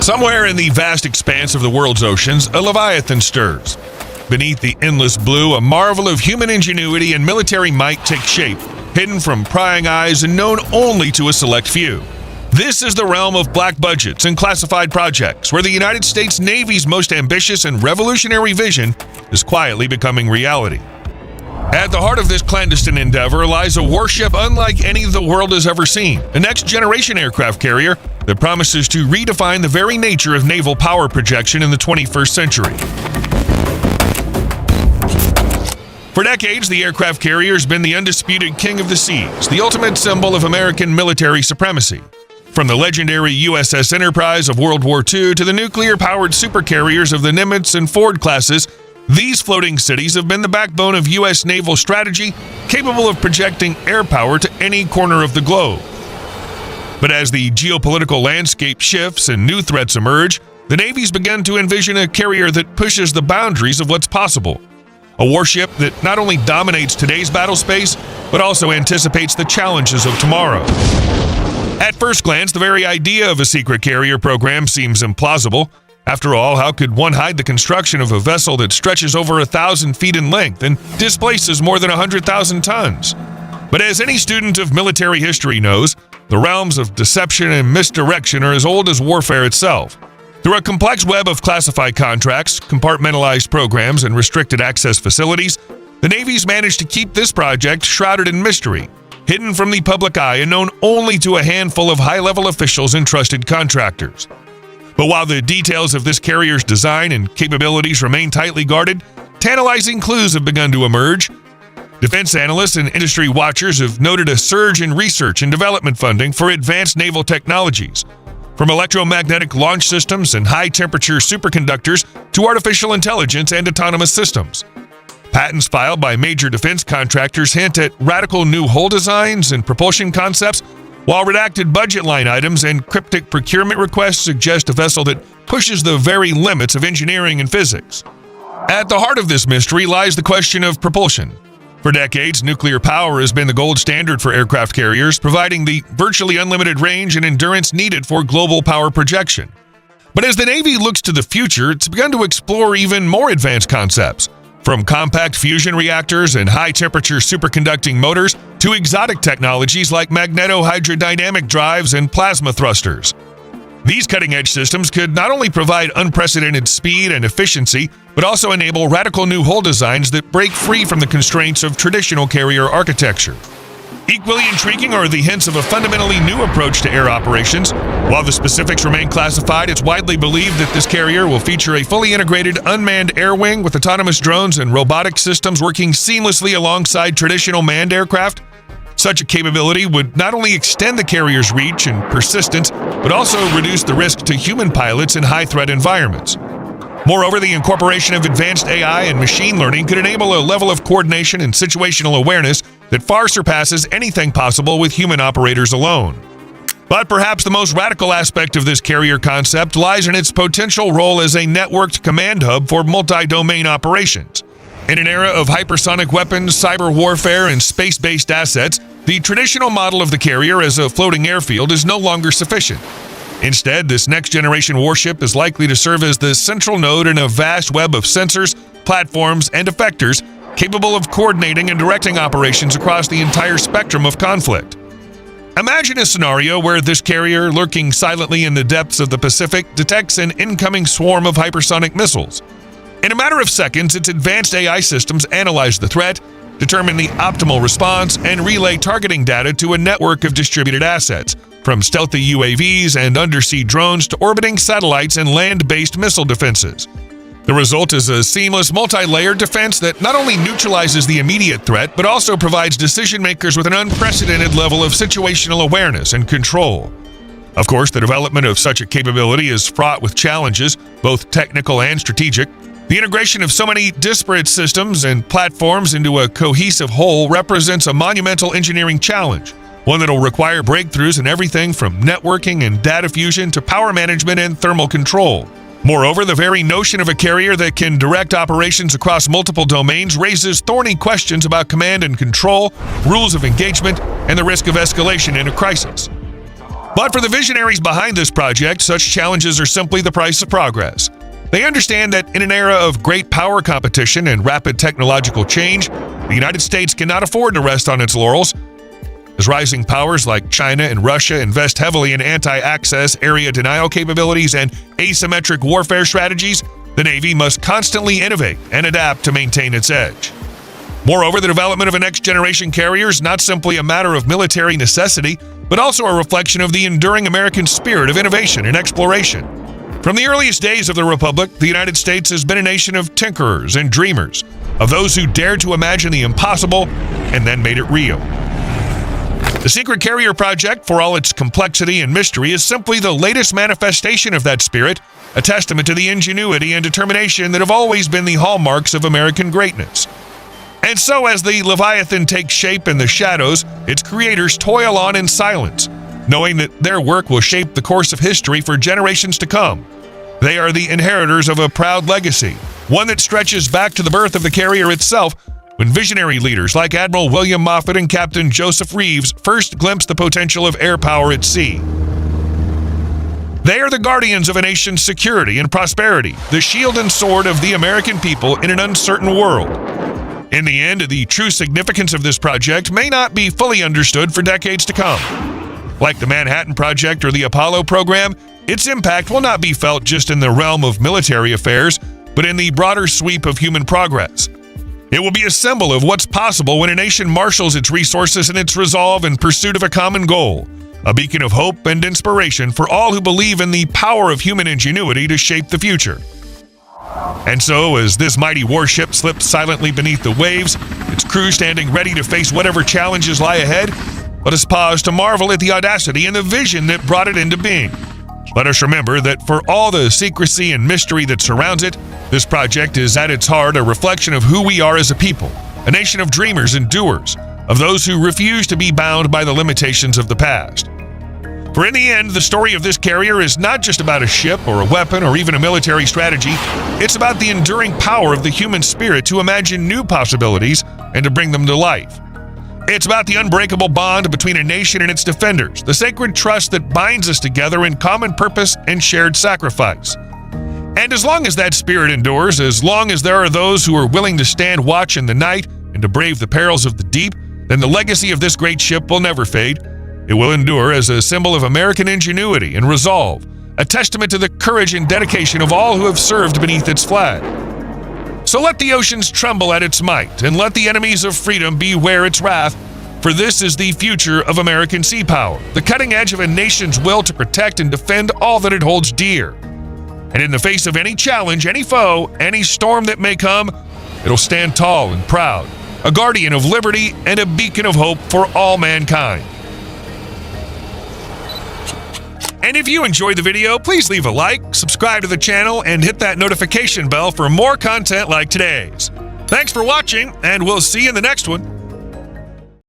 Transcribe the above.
Somewhere in the vast expanse of the world's oceans, a leviathan stirs. Beneath the endless blue, a marvel of human ingenuity and military might takes shape, hidden from prying eyes and known only to a select few. This is the realm of black budgets and classified projects, where the United States Navy's most ambitious and revolutionary vision is quietly becoming reality. At the heart of this clandestine endeavor lies a warship unlike any the world has ever seen, a next-generation aircraft carrier that promises to redefine the very nature of naval power projection in the 21st century. For decades, the aircraft carrier has been the undisputed king of the seas, the ultimate symbol of American military supremacy. From the legendary USS Enterprise of World War II to the nuclear-powered supercarriers of the Nimitz and Ford classes, these floating cities have been the backbone of U.S. naval strategy, capable of projecting air power to any corner of the globe. But as the geopolitical landscape shifts and new threats emerge, the Navy's begun to envision a carrier that pushes the boundaries of what's possible. A warship that not only dominates today's battlespace, but also anticipates the challenges of tomorrow. At first glance, the very idea of a secret carrier program seems implausible. After all, how could one hide the construction of a vessel that stretches over 1,000 feet in length and displaces more than 100,000 tons? But as any student of military history knows, the realms of deception and misdirection are as old as warfare itself. Through a complex web of classified contracts, compartmentalized programs, and restricted access facilities, the Navy's managed to keep this project shrouded in mystery, hidden from the public eye and known only to a handful of high-level officials and trusted contractors. But while the details of this carrier's design and capabilities remain tightly guarded, tantalizing clues have begun to emerge. Defense analysts and industry watchers have noted a surge in research and development funding for advanced naval technologies, from electromagnetic launch systems and high-temperature superconductors to artificial intelligence and autonomous systems. Patents filed by major defense contractors hint at radical new hull designs and propulsion concepts, while redacted budget line items and cryptic procurement requests suggest a vessel that pushes the very limits of engineering and physics. At the heart of this mystery lies the question of propulsion. For decades, nuclear power has been the gold standard for aircraft carriers, providing the virtually unlimited range and endurance needed for global power projection. But as the Navy looks to the future, it's begun to explore even more advanced concepts. From compact fusion reactors and high-temperature superconducting motors to exotic technologies like magneto-hydrodynamic drives and plasma thrusters. These cutting-edge systems could not only provide unprecedented speed and efficiency, but also enable radical new hull designs that break free from the constraints of traditional carrier architecture. Equally intriguing are the hints of a fundamentally new approach to air operations. While the specifics remain classified, it's widely believed that this carrier will feature a fully integrated unmanned air wing with autonomous drones and robotic systems working seamlessly alongside traditional manned aircraft. Such a capability would not only extend the carrier's reach and persistence, but also reduce the risk to human pilots in high-threat environments. Moreover, the incorporation of advanced AI and machine learning could enable a level of coordination and situational awareness that far surpasses anything possible with human operators alone. But perhaps the most radical aspect of this carrier concept lies in its potential role as a networked command hub for multi-domain operations. In an era of hypersonic weapons, cyber warfare, and space-based assets, the traditional model of the carrier as a floating airfield is no longer sufficient. Instead, this next-generation warship is likely to serve as the central node in a vast web of sensors, platforms, and effectors capable of coordinating and directing operations across the entire spectrum of conflict. Imagine a scenario where this carrier, lurking silently in the depths of the Pacific, detects an incoming swarm of hypersonic missiles. In a matter of seconds, its advanced AI systems analyze the threat, determine the optimal response, and relay targeting data to a network of distributed assets, from stealthy UAVs and undersea drones to orbiting satellites and land-based missile defenses. The result is a seamless, multi-layered defense that not only neutralizes the immediate threat, but also provides decision-makers with an unprecedented level of situational awareness and control. Of course, the development of such a capability is fraught with challenges, both technical and strategic. The integration of so many disparate systems and platforms into a cohesive whole represents a monumental engineering challenge, one that will require breakthroughs in everything from networking and data fusion to power management and thermal control. Moreover, the very notion of a carrier that can direct operations across multiple domains raises thorny questions about command and control, rules of engagement, and the risk of escalation in a crisis. But for the visionaries behind this project, such challenges are simply the price of progress. They understand that in an era of great power competition and rapid technological change, the United States cannot afford to rest on its laurels. As rising powers like China and Russia invest heavily in anti-access, area denial capabilities, and asymmetric warfare strategies, the Navy must constantly innovate and adapt to maintain its edge. Moreover, the development of a next-generation carrier is not simply a matter of military necessity, but also a reflection of the enduring American spirit of innovation and exploration. From the earliest days of the Republic, the United States has been a nation of tinkerers and dreamers, of those who dared to imagine the impossible and then made it real. The Secret Carrier Project, for all its complexity and mystery, is simply the latest manifestation of that spirit, a testament to the ingenuity and determination that have always been the hallmarks of American greatness. And so, as the leviathan takes shape in the shadows, its creators toil on in silence, knowing that their work will shape the course of history for generations to come. They are the inheritors of a proud legacy, one that stretches back to the birth of the carrier itself, when visionary leaders like Admiral William Moffett and Captain Joseph Reeves first glimpsed the potential of air power at sea. They are the guardians of a nation's security and prosperity, the shield and sword of the American people in an uncertain world. In the end, the true significance of this project may not be fully understood for decades to come. Like the Manhattan Project or the Apollo program, its impact will not be felt just in the realm of military affairs, but in the broader sweep of human progress. It will be a symbol of what's possible when a nation marshals its resources and its resolve in pursuit of a common goal, a beacon of hope and inspiration for all who believe in the power of human ingenuity to shape the future. And so, as this mighty warship slips silently beneath the waves, its crew standing ready to face whatever challenges lie ahead, let us pause to marvel at the audacity and the vision that brought it into being. Let us remember that for all the secrecy and mystery that surrounds it, this project is at its heart a reflection of who we are as a people, a nation of dreamers and doers, of those who refuse to be bound by the limitations of the past. For in the end, the story of this carrier is not just about a ship or a weapon or even a military strategy. It's about the enduring power of the human spirit to imagine new possibilities and to bring them to life. It's about the unbreakable bond between a nation and its defenders, the sacred trust that binds us together in common purpose and shared sacrifice. And as long as that spirit endures, as long as there are those who are willing to stand watch in the night and to brave the perils of the deep, then the legacy of this great ship will never fade. It will endure as a symbol of American ingenuity and resolve, a testament to the courage and dedication of all who have served beneath its flag. So let the oceans tremble at its might, and let the enemies of freedom beware its wrath, for this is the future of American sea power, the cutting edge of a nation's will to protect and defend all that it holds dear. And in the face of any challenge, any foe, any storm that may come, it'll stand tall and proud, a guardian of liberty and a beacon of hope for all mankind. And if you enjoyed the video, please leave a like, subscribe to the channel, and hit that notification bell for more content like today's. Thanks for watching, and we'll see you in the next one.